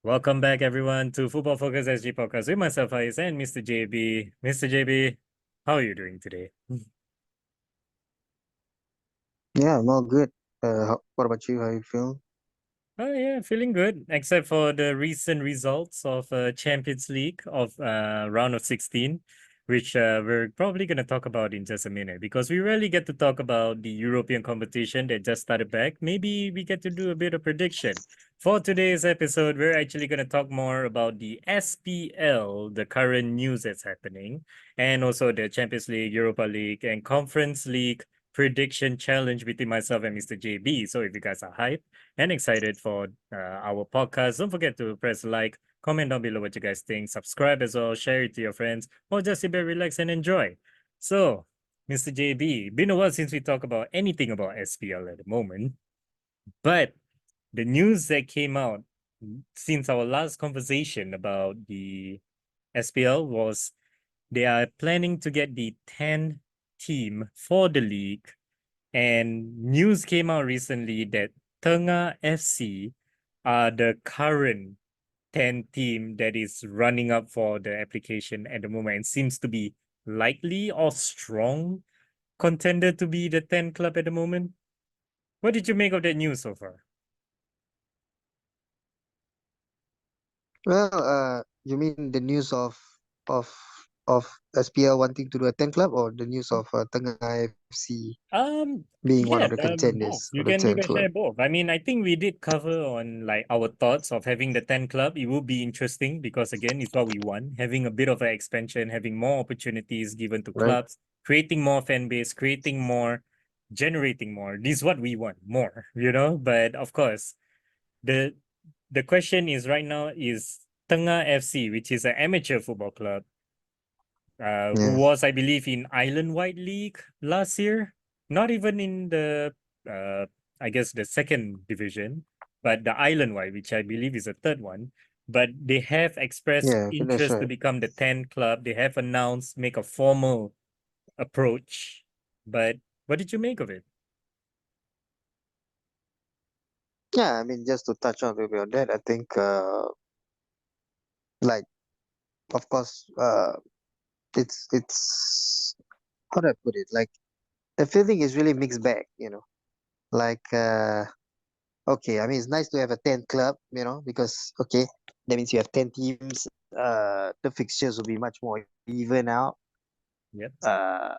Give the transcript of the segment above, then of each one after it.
Welcome back, everyone, to Football Focus SG Podcast with myself, Ais, and Mr. JB. Mr. JB, how are you doing today? Yeah, I'm all good. What about you? How you feel? Oh yeah, feeling good. Except for the recent results of Champions League of round of 16, which we're probably gonna talk about in just a minute because we rarely get to talk about the European competition that just started back. Maybe we get to do a bit of prediction. For today's episode, we're actually gonna talk more about the SPL, the current news that's happening, and also the Champions League, Europa League, and Conference League prediction challenge between myself and Mr. JB. So if you guys are hyped and excited for our podcast, don't forget to press like, comment down below what you guys think, subscribe as well, share it to your friends, or just sit back, relax, and enjoy. So, Mr. JB, been a while since we talk about anything about SPL at the moment, but the news that came out since our last conversation about the SPL was they are planning to get the 10 team for the league, and news came out recently that Tengah FC are the current 10 team that is running up for the application at the moment and seems to be likely or strong contender to be the 10 club at the moment. What did you make of that news so far? Well, you mean the news of of SPL wanting to do a 10 club, or the news of Tengah FC being one of Yeah, the both. contenders of You the can 10 club? share both. I mean, I think we did cover on like our thoughts of having the 10 club. It will be interesting because again, it's what we want, having a bit of an expansion, having more opportunities given to Right? clubs, creating more fan base, creating more, generating more. This is what we want, more, But of course, the the question is right now is Tengah FC, which is an amateur football club, who Yeah, was, I believe, in Island Wide League last year. Not even in the, uh, I guess, the second division, but the Island Wide, which I believe is the third one. But they have expressed yeah, I think that's interest to right. become the 10 club. They have announced, make a formal approach. But what did you make of it? Yeah, I mean, just to touch on a little bit on that, I think, like, of course, it's how do I put it? Like, the feeling is really mixed bag, Like, okay, I mean, it's nice to have a 10 club, because, okay, that means you have 10 teams. The fixtures will be much more even out. Yep. Uh,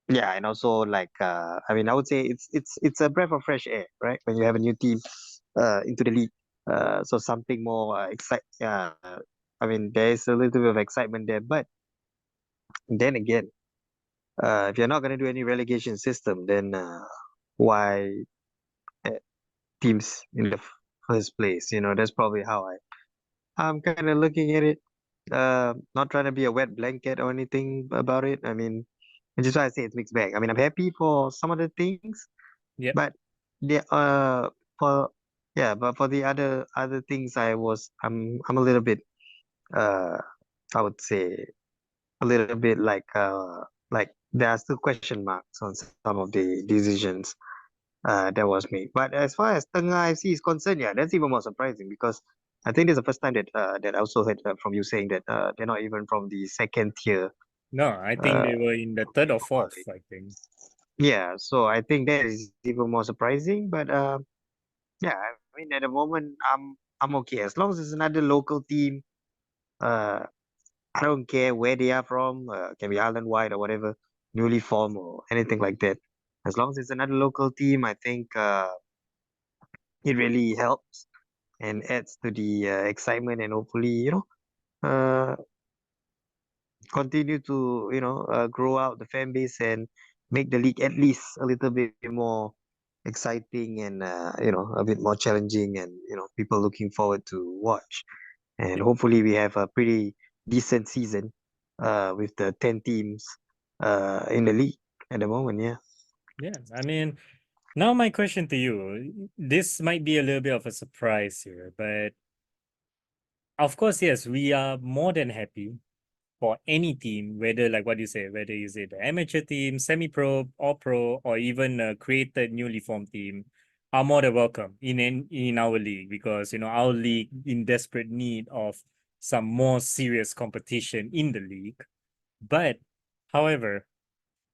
yeah, and also like, I mean, I would say it's a breath of fresh air, right? When you have a new team, into the league. So something more I mean, there is a little bit of excitement there, but then again, if you're not gonna do any relegation system, then why uh, teams in the first place? That's probably how I'm kind of looking at it. Not trying to be a wet blanket or anything about it. I mean, and just why I say it's mixed bag. I mean, I'm happy for some of the things, Yep. but the for yeah, but for the other things, I'm a little bit uh I would say a little bit like there are still question marks on some of the decisions that was made. But as far as Tengah FC is concerned, yeah, that's even more surprising because I think this is the first time that I also heard from you saying that they're not even from the second tier No, I think uh, they were in the third or football fourth, league. I think. Yeah, so I think that is even more surprising. But yeah, I mean at the moment I'm okay as long as it's another local team. Uh, I don't care where they are from. Can be island wide or whatever, newly formed or anything like that. As long as it's another local team, I think it really helps and adds to the excitement and hopefully continue to grow out the fan base and make the league at least a little bit more exciting and a bit more challenging and people looking forward to watch, and Yep. hopefully we have a pretty decent season with the 10 teams in the league at the moment. Yeah. Yeah. I mean, now my question to you, this might be a little bit of a surprise here, but of course, yes, we are more than happy for any team, whether like what you say, whether is it the amateur team, semi-pro, or pro, or even a created newly formed team. are more than welcome in our league because our league in desperate need of some more serious competition in the league. But however,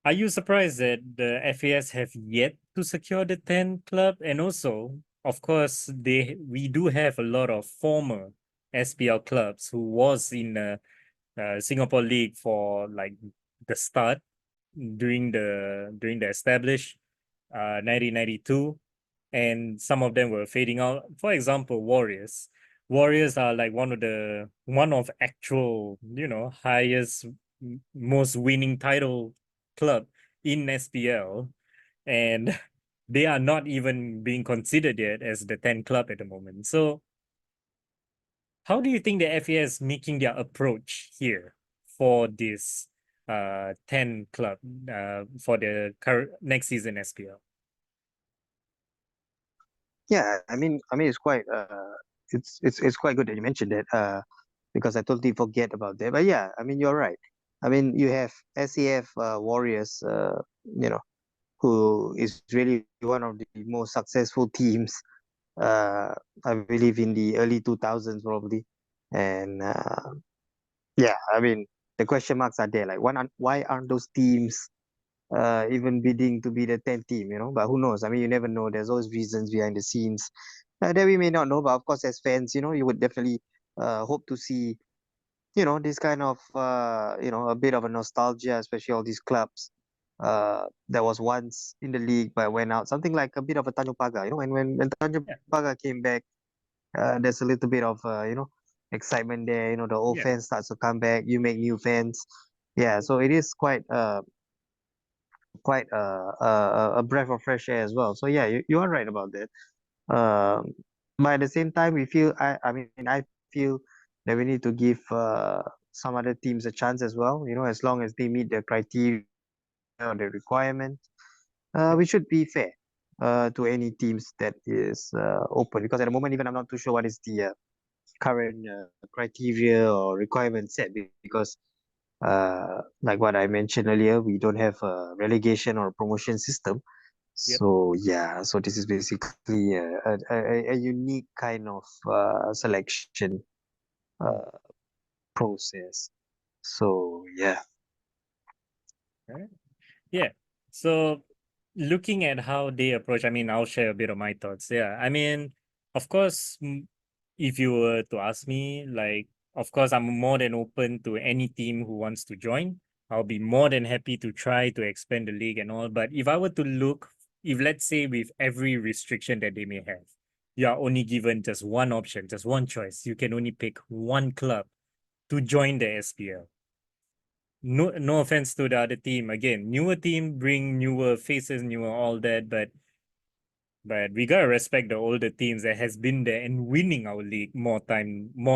are you surprised that the FAS have yet to secure the 10 club? And also, of course, we do have a lot of former SPL clubs who was in the Singapore League for like the start during the established 1992, and some of them were fading out. For example, Warriors. Warriors are like one of actual highest most winning title club in SPL, and they are not even being considered yet as the 10 club at the moment. So how do you think the FAS making their approach here for this 10 club for the current next season SPL? Yeah, I mean, it's quite good that you mentioned that. Because I totally forget about that. But yeah, I mean, you're right. I mean, you have SAF Warriors, who is really one of the most successful teams. I believe in the early 2000s probably, and yeah, I mean, the question marks are there. Like, why aren't those teams even bidding to be the 10th team? But who knows? I mean, you never know. There's always reasons behind the scenes that we may not know. But of course, as fans, you would definitely hope to see this kind of a bit of a nostalgia, especially all these clubs that was once in the league but went out, something like a bit of a Tanjong Pagar. When Tanjong Yeah, Pagar came back, there's a little bit of excitement there. The old yeah, fans starts to come back, you make new fans. Yeah, so it is quite a breath of fresh air as well. So yeah, you are right about that. um but at the same time, I feel that we need to give some other teams a chance as well. As long as they meet the criteria or the requirement, we should be fair to any teams that is open. Because at the moment, even I'm not too sure what is the current criteria or requirement set. Because like what I mentioned earlier, we don't have a relegation or promotion system. yep. So yeah, so this is basically a unique kind of selection uh, process. So yeah, Right. Yeah. So looking at how they approach, I mean, I'll share a bit of my thoughts. Yeah. I mean, of course, if you were to ask me, like, of course, I'm more than open to any team who wants to join. I'll be more than happy to try to expand the league and all. But if I were to look, if let's say with every restriction that they may have, you are only given just one option, just one choice. You can only pick one club to join the SPL. No offense to the other team. Again, newer team bring newer faces, newer all that, but we gotta respect the older teams that has been there and winning our league more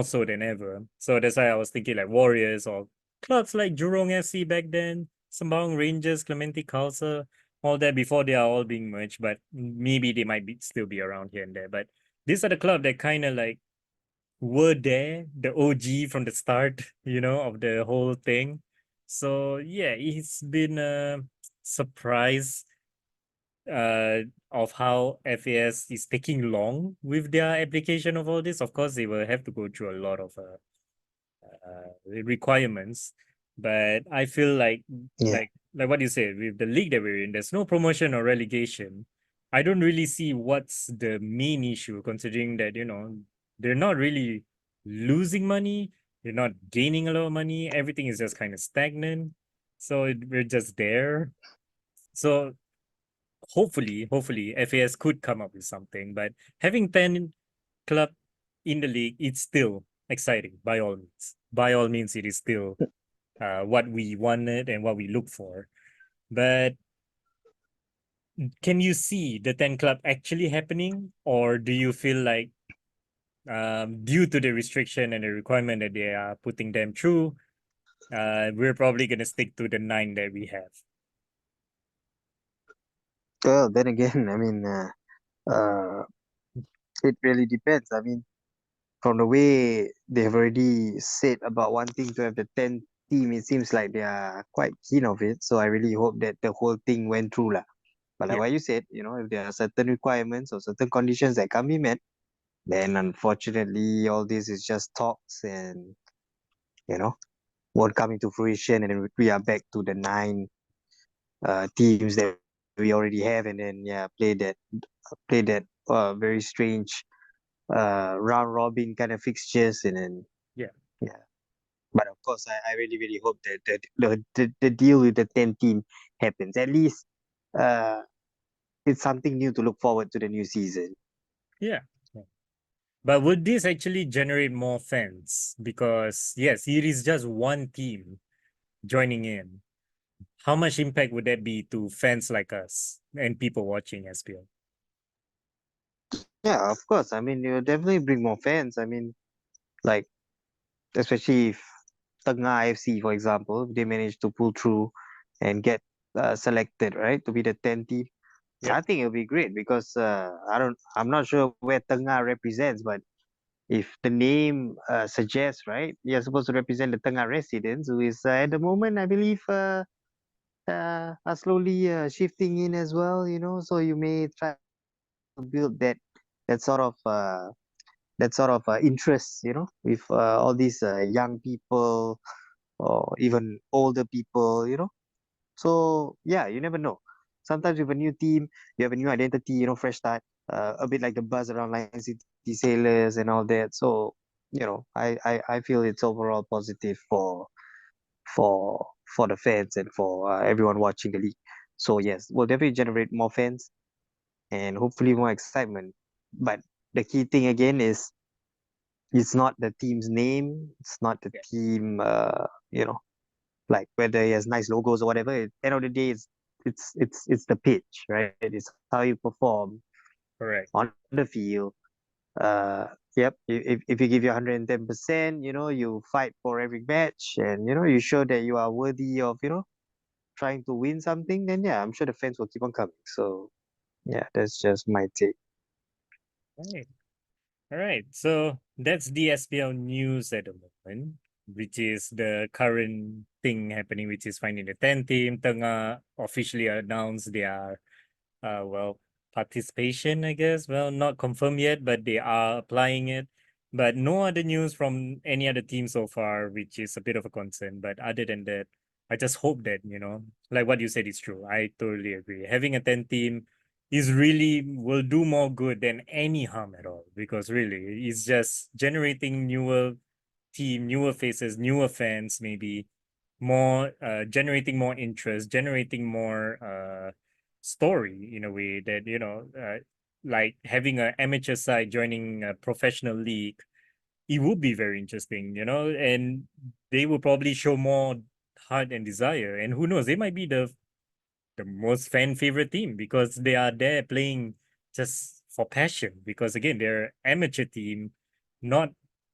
so than ever. So that's why I was thinking like Warriors or clubs like Jurong FC back then, Sembawang Rangers, Clementi Khalsa, all that before they are all being merged. But maybe they might still be around here and there. But these are the club that kind of like were there, the OG from the start, of the whole thing. So yeah, it's been a surprise of how FAS is taking long with their application of all this. Of course, they will have to go through a lot of requirements, but I feel like yeah. like what you said with the league that we're in, there's no promotion or relegation. I don't really see what's the main issue, considering that they're not really losing money, they're not gaining a lot of money. Everything is just kind of stagnant, so we're just there. So hopefully FAS could come up with something, but having 10 club in the league, it's still exciting by all means. By all means, it is still what we wanted and what we look for. But can you see the 10 club actually happening, or do you feel like due to the restriction and the requirement that they are putting them through, we're probably gonna stick to the 9 that we have? Well, then again, I mean, it really depends. I mean, from the way they've already said about wanting to have the 10th team, it seems like they are quite keen of it. So I really hope that the whole thing went through lah. But like Yeah, what you said, if there are certain requirements or certain conditions that can't be met, then unfortunately all this is just talks and you know won't come into fruition, and then we are back to the nine teams that we already have, and then yeah, play that very strange round robin kind of fixtures, and then yeah, yeah. But of course, I really really hope that the deal with the 10 team happens. At least uh, it's something new to look forward to the new season. yeah. Yeah. But would this actually generate more fans? Because yes, it is just one team joining in. How much impact would that be to fans like us and people watching SPL? Yeah, of course. I mean, you definitely bring more fans. I mean, like especially if Tengah FC, for example, they manage to pull through and get selected, right, to be the 10 team. Yep, I think it'll be great because I'm not sure where Tengah represents, but if the name suggests, right, you're supposed to represent the Tengah residents, who is at the moment, I believe, are slowly shifting in as well. So you may try to build that sort of interest, with all these young people or even older people, So yeah, you never know. Sometimes with a new team, you have a new identity, fresh start, a bit like the buzz around Lion City Sailors and all that. So, I feel it's overall positive for for the fans and for everyone watching the league. So yes, we'll definitely generate more fans and hopefully more excitement. But the key thing again is it's not the team's name, it's not the yeah, team, like whether he has nice logos or whatever. At the end of the day, it's the pitch, right? It's how you perform correct. on the field. Uh, yep. If you give your 110%, you fight for every match, and you show that you are worthy of trying to win something. Then yeah, I'm sure the fans will keep on coming. So yeah, that's just my take. Right. All right. So that's the SPL news at the moment, which is the current thing happening, which is finding the 10 team. Tengah officially announced their well, participation, I guess. Well, not confirmed yet, but they are applying it. But no other news from any other team so far, which is a bit of a concern. But other than that, I just hope that, like what you said is true. I totally agree. Having a 10 team is really will do more good than any harm at all, because really it's just generating newer team, newer faces, newer fans, maybe more generating more interest, generating more story in a way that like having an amateur side joining a professional league, it would be very interesting, and they will probably show more heart and desire, and who knows, they might be the most fan favorite team because they are there playing just for passion, because again they're amateur team, not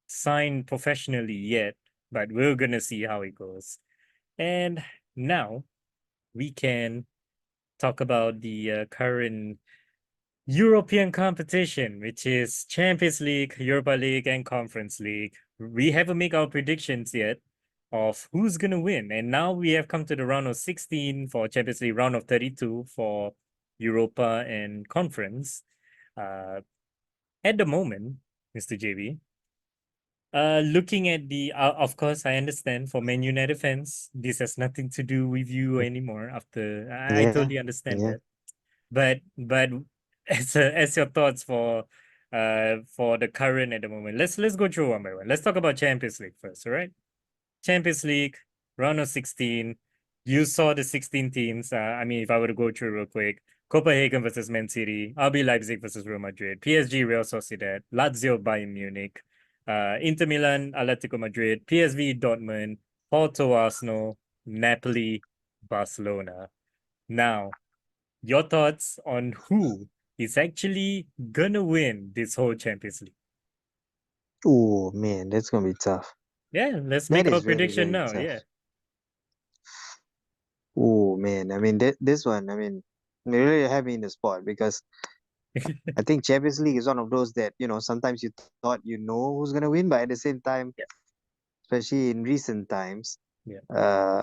signed professionally yet, but we're gonna see how it goes. And now we can talk about the current European competition, which is Champions League, Europa League, and Conference League. We haven't made our predictions yet of who's going to win. And now we have come to the round of 16 for Champions League, round of 32 for Europa and Conference. Uh, at the moment, Mr. JB, looking at of course, I understand for Man United fans, this has nothing to do with you anymore. After I Yeah, totally understand yeah. that, but as your thoughts for the current at the moment, let's go through one by one. Let's talk about Champions League first, all right? Champions League, round of 16. You saw the 16 teams. I mean, if I were to go through real quick, Copenhagen versus Man City, RB Leipzig versus Real Madrid, PSG Real Sociedad, Lazio Bayern Munich, Inter Milan Atletico Madrid, PSV Dortmund, Porto Arsenal, Napoli, Barcelona. Now, your thoughts on who is actually gonna win this whole Champions League? Oh man, that's gonna be tough. Yeah, let's That make our is very prediction very now. tough. Yeah. Oh man, I mean this one, I mean, they really have me in the spot because I think Champions League is one of those that sometimes you thought who's gonna win, but at the same time, Yeah. especially in recent times, Yeah. uh,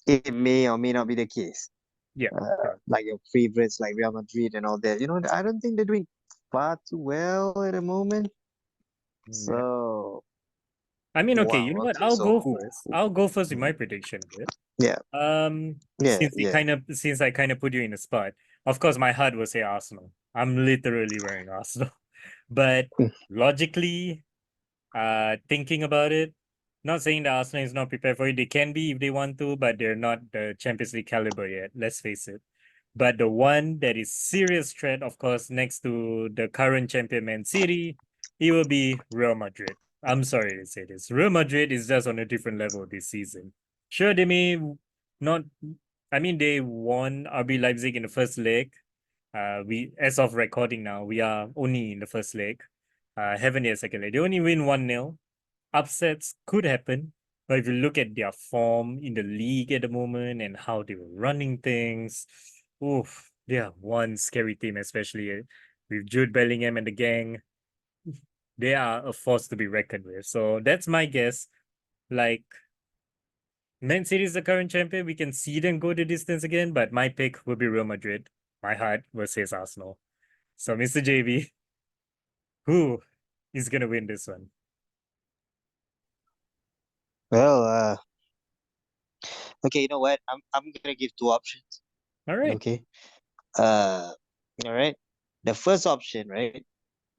it may or may not be the case. Yeah. Correct. like your favorites like Real Madrid and all that. I don't think they're doing far too well at the moment. Yeah. So I mean, okay, you wow, know what? okay. I'll So go who? first. I'll go first with my prediction here. Yeah, yeah, yeah. Since I kind of put you in a spot, of course my heart will say Arsenal. I'm literally wearing Arsenal. But logically, thinking about it, not saying that Arsenal is not prepared for it. They can be if they want to, but they're not the Champions League caliber yet. Let's face it. But the one that is serious threat, of course, next to the current champion Man City, it will be Real Madrid. I'm sorry to say this. Real Madrid is just on a different level this season. Sure, they may not. I mean, they won RB Leipzig in the first leg. We, as of recording now, we are only in the first leg. Haven't yet second leg. They only win 1-0. Upsets could happen, but if you look at their form in the league at the moment and how they were running things, oof, they are one scary team, especially with Jude Bellingham and the gang. They are a force to be reckoned with. So that's my guess. Like, Man City is the current champion. We can see them go the distance again, but my pick will be Real Madrid. My heart will say Arsenal. So, Mr. JB, who is gonna win this one? Well, okay. You know what? I'm gonna give two options. All right. Okay. Uh, all right. The first option, right,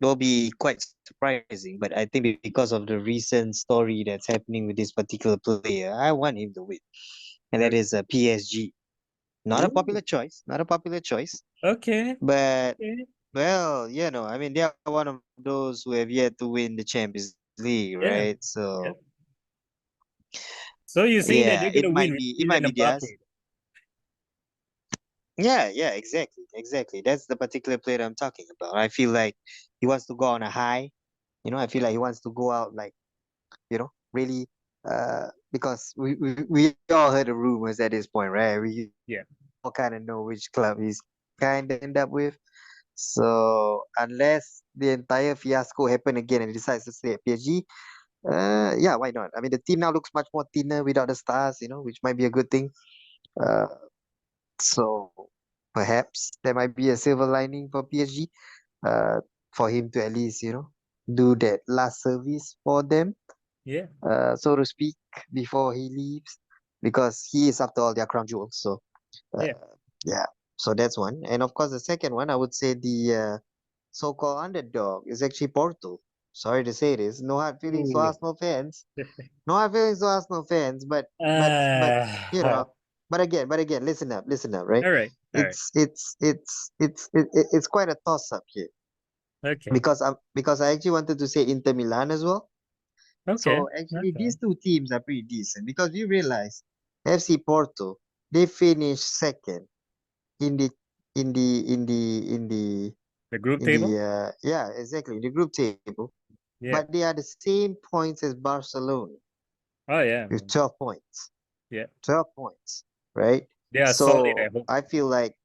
will be quite surprising, but I think because of the recent story that's happening with this particular player, I want him to win, and that is a PSG. Not a Ooh, popular choice. Not a popular choice, okay. but Okay. well, I mean, they are one of those who have yet to win the Champions League, Yeah. right? Yeah. So So you're saying that yeah, they're gonna win with it might Kylian be theirs. Mbappe? Yeah, yeah, exactly, exactly. That's the particular player I'm talking about. I feel like he wants to go on a high. I feel like he wants to go out like, really, because we all heard the rumors at this point, right? We Yeah. all kind of know which club he's kind of end up with. So unless the entire fiasco happen again and he decides to stay at PSG, yeah, why not? I mean, the team now looks much more thinner without the stars, which might be a good thing. Uh, so perhaps there might be a silver lining for PSG, uh, for him to at least, do that last service for them, Yeah. so to speak, before he leaves, because he is after all their crown jewels. So, uh, Yeah. yeah, so that's one. And of course, the second one, I would say the so-called underdog is actually Porto. Sorry to say this, no hard feelings to Ooh. Arsenal fans, no hard feelings to Arsenal fans, but you All know, but again, listen up, right? right. All right. It's quite a toss-up here Okay. because I actually wanted to say Inter Milan as well. Okay. So actually, Okay. these two teams are pretty decent because you realize FC Porto, they finished second in the in the in the in the The group in the table? yeah, exactly, the group table, Yeah. but they are the same points as Barcelona Oh yeah. with 12 points. Yeah. 12 points, right? They are solid, I So hope. I feel like,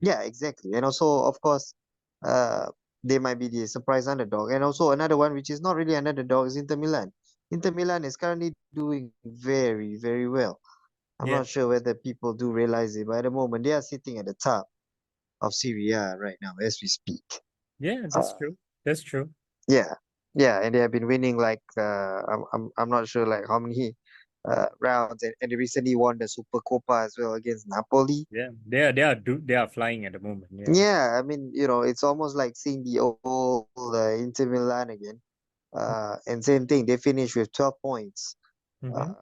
yeah, exactly. And also, of course, uh, they might be the surprise underdog. And also another one, which is not really an underdog, is Inter Milan. Inter Milan is currently doing very, very well. I'm Yeah. not sure whether people do realize it, but at the moment, they are sitting at the top of Serie A right now as we speak. Yeah, that's Uh, true. That's true. yeah, yeah, and they have been winning like, I'm not sure like how many rounds, and they recently won the Super Copa as well against Napoli. Yeah. They are flying at the moment. Yeah. Yeah, I mean, it's almost like seeing the old Inter Milan again. And same thing, they finished with 12 points. Mm-hmm. Uh,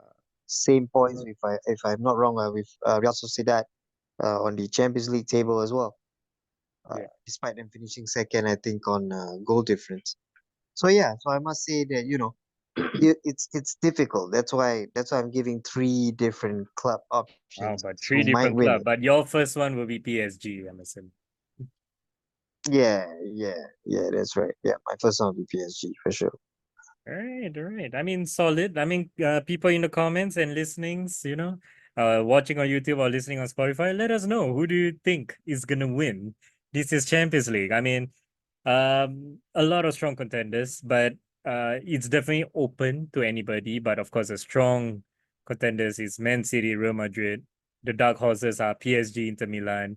Same points, if I'm not wrong, with Real Sociedad on the Champions League table as well. Yeah. Despite them finishing second, I think on goal difference. So yeah, so I must say that it's difficult. That's why I'm giving three different club Wow, options but who three might different win club. it. But your first one will be PSG, I'm assuming. Yeah, yeah, yeah. That's right. Yeah, my first one will be PSG for sure. All right, all right. I mean, solid. I mean, people in the comments and listenings, watching on YouTube or listening on Spotify, let us know who do you think is gonna win. This is Champions League. I mean, a lot of strong contenders, but it's definitely open to anybody. But of course, the strong contenders is Man City, Real Madrid. The dark horses are PSG, Inter Milan.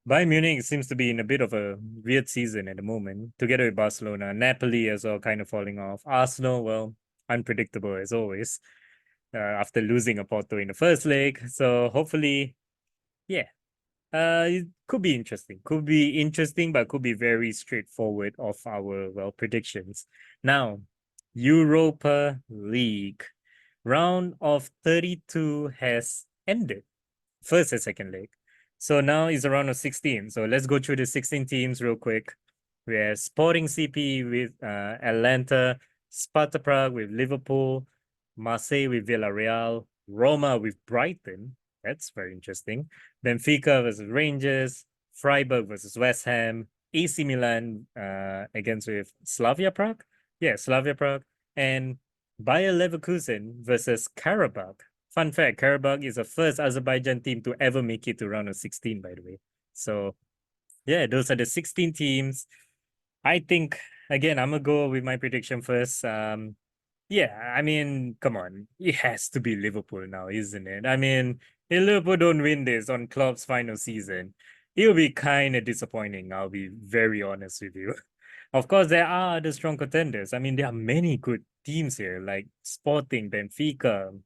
Bayern Munich seems to be in a bit of a weird season at the moment, together with Barcelona. Napoli as well, kind of falling off. Arsenal, well, unpredictable as always, after losing a Porto in the first leg. So hopefully, yeah, it could be interesting. Could be interesting, but could be very straightforward of our predictions. Now, Europa League round of 32 has ended, first and second leg. So now is a round of 16. So let's go through the 16 teams real quick. We have Sporting CP with Atlanta, Sparta Prague with Liverpool, Marseille with Villarreal, Roma with Brighton. That's very interesting. Benfica versus Rangers, Freiburg versus West Ham, AC Milan against with Slavia Prague. Yeah, Slavia Prague. And Bayer Leverkusen versus Karabakh. Fun fact, Karabakh is the first Azerbaijan team to ever make it to round of 16, by the way. So yeah, those are the 16 teams. I think again, I'm gonna go with my prediction first. Yeah, I mean, come on, it has to be Liverpool now, isn't it? I mean, if Liverpool don't win this on Klopp's final season, it'll be kind of disappointing. I'll be very honest with you. Of course, there are other strong contenders. I mean, there are many good teams here, like Sporting, Benfica,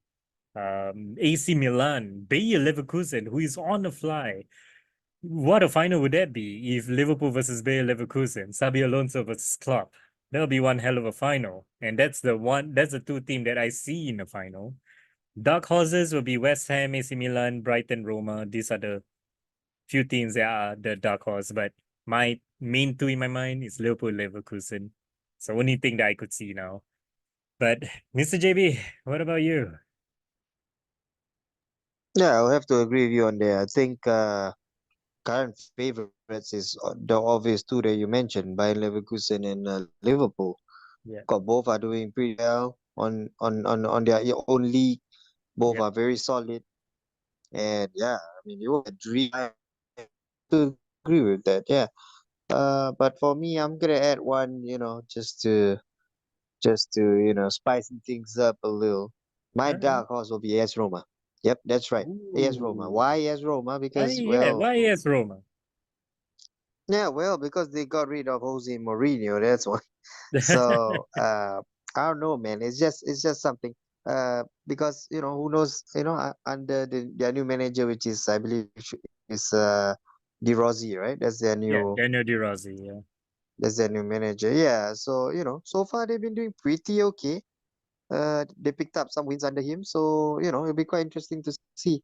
AC Milan, Bayer Leverkusen, who is on the fly. What a final would that be if Liverpool versus Bayer Leverkusen, Xabi Alonso versus Klopp? That'll be one hell of a final. And that's the two team that I see in the final. Dark horses will be West Ham, AC Milan, Brighton, Roma. These are the few teams that are the dark horse, but my main two in my mind is Liverpool, Leverkusen. It's the only thing that I could see now. But Mr. JB, what about you? Yeah, I'll have to agree with you on there. I think current favorites is the obvious two that you mentioned, Bayern Leverkusen and Liverpool. Yeah, Got both are doing pretty well on their own league. Both yeah. are very solid, and yeah, I mean you would dream to agree with that. Yeah. But for me, I'm gonna add one, just to spice things up a little. My All right. dark horse will be AS Roma. Yep, that's right. AS Roma. Ooh. Why AS Roma? Why, Because yeah, why yes, Roma? yeah, well, because they got rid of Jose Mourinho. That's why. So I don't know, man. It's just something. Because who knows? Under their new manager, which is I believe is De Rossi, right? Yeah, Daniel De Rossi, yeah. That's their new manager. Yeah. So so far they've been doing pretty okay. They picked up some wins under him, so it'll be quite interesting to see.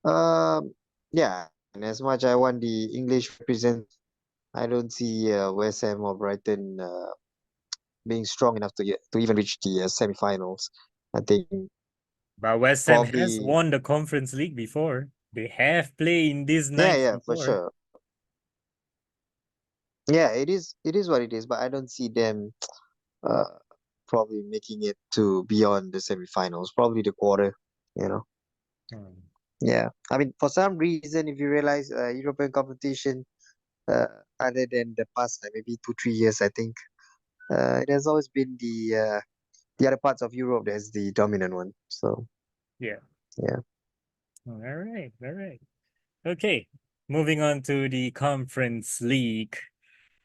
Yeah. And as much I want the English represent, I don't see West Ham or Brighton being strong enough to even reach the semifinals. I think But West Ham has probably, won the Conference League before. They have played in these yeah, nights yeah, for before. sure. Yeah, it is what it is, but I don't see them uh, probably making it to beyond the semifinals, probably the quarter, you know. Hmm. Yeah, I mean, for some reason, if you realize European competition, uh, other than the past, like maybe 2, 3 years, I think it has always been the other parts of Europe that's the dominant one. So Yeah. yeah. All right. All right. Okay. Moving on to the Conference League.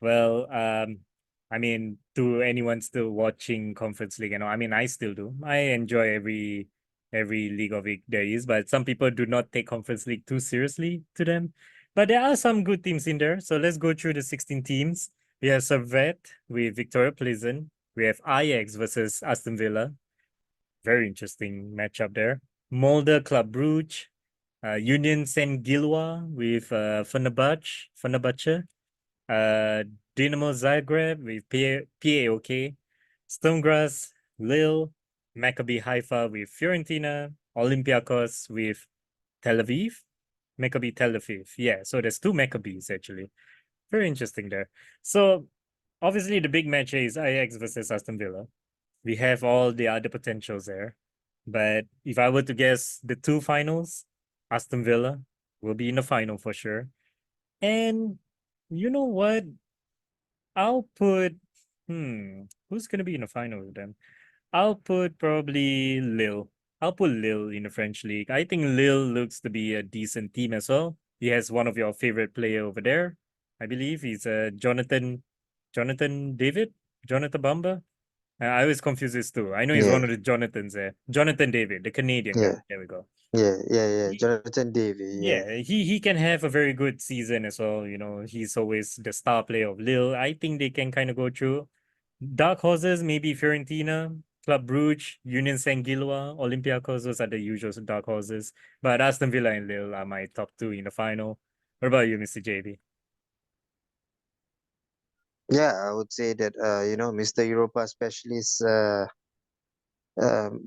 Well, I mean, to anyone still watching Conference League, I mean, I still do. I enjoy every league of it there is, but some people do not take Conference League too seriously to them. But there are some good teams in there. So let's go through the 16 teams. We have Servette with Victoria Pleasant. We have Ajax versus Aston Villa. Very interesting matchup there. Molde Club Brugge, Union Saint Gilloise with Fenerbahce, uh, Dinamo Zagreb with PAOK, Stonegrass, Lille, Maccabi Haifa with Fiorentina, Olympiacos with Tel Aviv, Maccabi Tel Aviv. Yeah, so there's two Maccabis actually. Very interesting there. So obviously the big match is Ajax versus Aston Villa. We have all the other potentials there. But if I were to guess the two finals, Aston Villa will be in the final for sure. And you know what? I'll put who's gonna be in the final with them? I'll put probably Lille. I'll put Lille in the French league. I think Lille looks to be a decent team as well. He has one of your favorite player over there. I believe he's Jonathan David, Jonathan Bamba. I always confuse this too. I know he's Yeah, one of the Jonathans there. Jonathan David, the Canadian guy. yeah, There we go. yeah. He, Jonathan Davy. Yeah, yeah, he can have a very good season as well. He's always the star player of Lille. I think they can kind of go through. Dark horses, maybe Fiorentina, Club Brugge, Union Saint-Gilloise, Olympiacos. Those are the usual dark horses. But Aston Villa and Lille are my top two in the final. What about you, Mr. JB? yeah. I would say that Mr. Europa specialist, the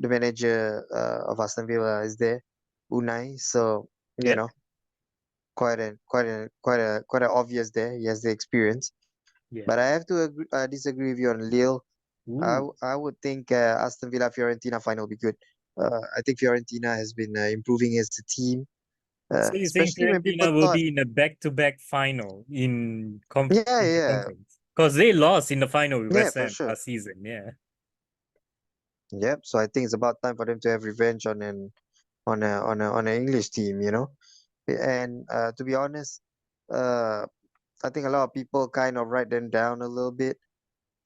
manager of Aston Villa is there, Unai. So you Yeah, know, quite a obvious there. He has the experience. yeah. But I have to disagree with you on Lille. Ooh. I would think Aston Villa Fiorentina final will be good. I think Fiorentina has been improving as a team, So you're saying especially when people Fiorentina will thought, be in a back-to-back final in yeah, yeah, conference? Because they lost in the final with yeah, West for Ham sure. last season. Yeah. Yep. So I think it's about time for them to have revenge on an English team, And to be honest, uh, I think a lot of people kind of write them down a little bit,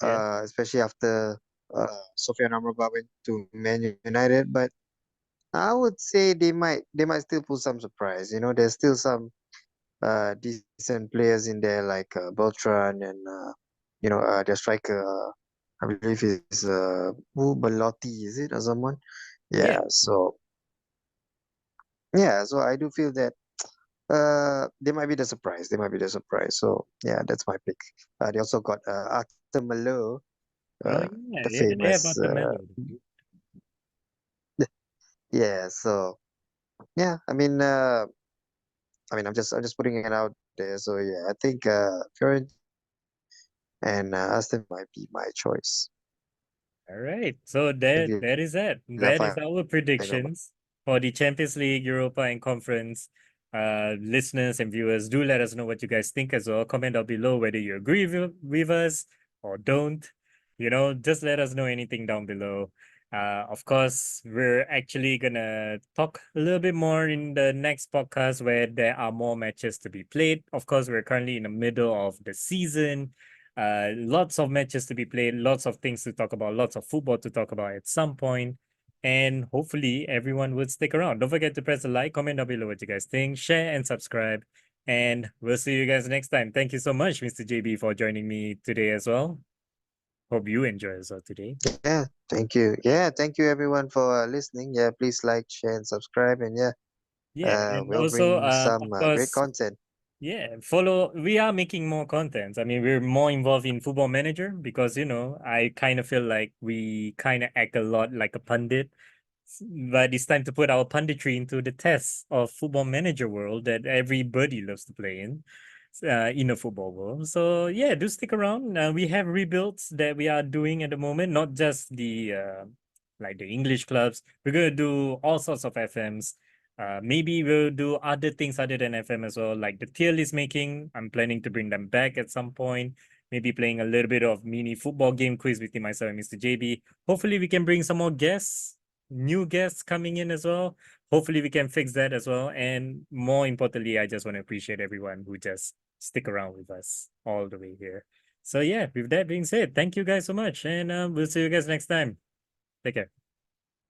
Yeah. especially after Sofyan Amrabat went to Man United. But I would say they might still pull some surprise. There's still some decent players in there like Beltran and their striker. I believe is who Belotti, is it, or someone? Yeah. Yeah. So yeah. So I do feel that they might be the surprise. They might be the surprise. So yeah, that's my pick. They also got Arthur Malo, Oh, uh, yeah. the Yeah, they have famous. Melo. Yeah. So yeah. I'm just putting it out there. So yeah, I think Fiorentina and Aston might be my choice. All right. So Aston that is it. Villa That is our final. predictions for the Champions League, Europa, and Conference. Listeners and viewers, do let us know what you guys think as well. Comment down below whether you agree with us or don't. Just let us know anything down below. Of course, we're actually gonna talk a little bit more in the next podcast where there are more matches to be played. Of course, we're currently in the middle of the season. Lots of matches to be played, lots of things to talk about, lots of football to talk about at some point. And hopefully everyone would stick around. Don't forget to press the like, comment down below what you guys think, share and subscribe. And we'll see you guys next time. Thank you so much, Mr. JB, for joining me today as well. Hope you enjoy as well today. Yeah, thank you. Yeah, thank you everyone for listening. Yeah, please like, share, and subscribe. And yeah, Yeah, and we'll also, bring some of great course, content. yeah, follow. We are making more content. I mean, we're more involved in Football Manager because, I kind of feel like we kind of act a lot like a pundit. But it's time to put our punditry into the test of Football Manager world that everybody loves to play in the football world. So yeah, do stick around. We have rebuilds that we are doing at the moment, not just the like the English clubs. We're gonna do all sorts of FMs. Maybe we'll do other things other than FM as well, like the tier list making. I'm planning to bring them back at some point. Maybe playing a little bit of mini football game quiz between myself and Mr. JB. Hopefully, we can bring some more guests, new guests coming in as well. Hopefully, we can fix that as well. And more importantly, I just want to appreciate everyone who just stick around with us all the way here. So yeah, with that being said, thank you guys so much, and we'll see you guys next time. Take care.